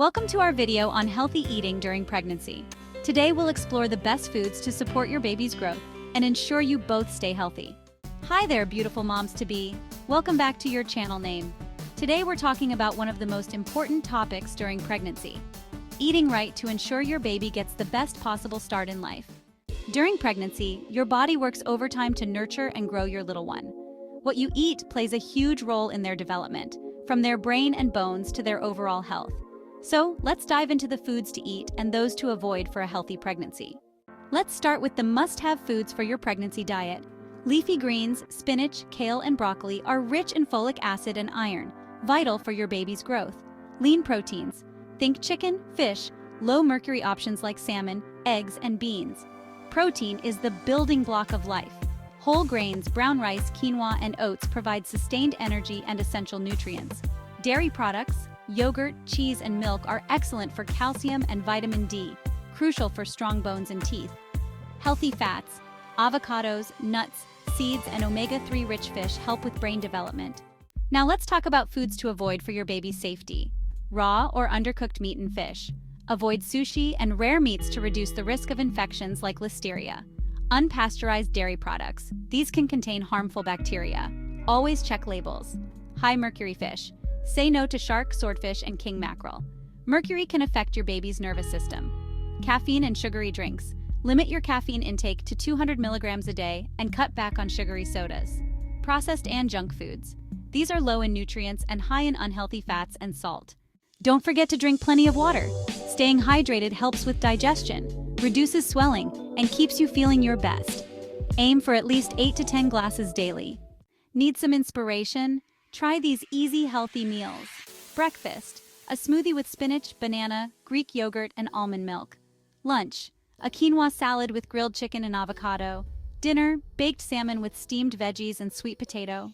Welcome to our video on healthy eating during pregnancy. Today we'll explore the best foods to support your baby's growth and ensure you both stay healthy. Hi there, beautiful moms-to-be. Welcome back to your channel name. Today we're talking about one of the most important topics during pregnancy: eating right to ensure your baby gets the best possible start in life. During pregnancy, your body works overtime to nurture and grow your little one. What you eat plays a huge role in their development, from their brain and bones to their overall health. So, let's dive into the foods to eat and those to avoid for a healthy pregnancy. Let's start with the must-have foods for your pregnancy diet. Leafy greens, spinach, kale, and broccoli are rich in folic acid and iron, vital for your baby's growth. Lean proteins. Think chicken, fish, low-mercury options like salmon, eggs, and beans. Protein is the building block of life. Whole grains, brown rice, quinoa, and oats provide sustained energy and essential nutrients. Dairy products, yogurt, cheese, and milk are excellent for calcium and vitamin D, crucial for strong bones and teeth. Healthy fats, avocados, nuts, seeds, and omega-3 rich fish help with brain development. Now let's talk about foods to avoid for your baby's safety. Raw or undercooked meat and fish. Avoid sushi and rare meats to reduce the risk of infections like listeria. Unpasteurized dairy products. These can contain harmful bacteria. Always check labels. High mercury fish. Say no to shark, swordfish, and king mackerel. Mercury can affect your baby's nervous system. Caffeine and sugary drinks. Limit your caffeine intake to 200 milligrams a day and cut back on sugary sodas. Processed and junk foods. These are low in nutrients and high in unhealthy fats and salt. Don't forget to drink plenty of water. Staying hydrated helps with digestion, reduces swelling, and keeps you feeling your best. Aim for at least 8 to 10 glasses daily. Need some inspiration? Try these easy, healthy meals. Breakfast: a smoothie with spinach, banana, Greek yogurt, and almond milk. Lunch: a quinoa salad with grilled chicken and avocado. Dinner: baked salmon with steamed veggies and sweet potato.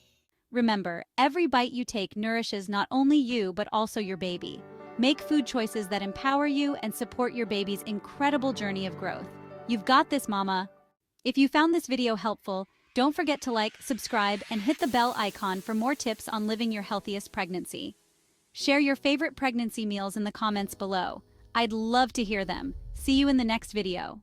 Remember, every bite you take nourishes not only you but also your baby. Make food choices that empower you and support your baby's incredible journey of growth. You've got this, mama. If you found this video helpful, don't forget to like, subscribe, and hit the bell icon for more tips on living your healthiest pregnancy. Share your favorite pregnancy meals in the comments below. I'd love to hear them. See you in the next video.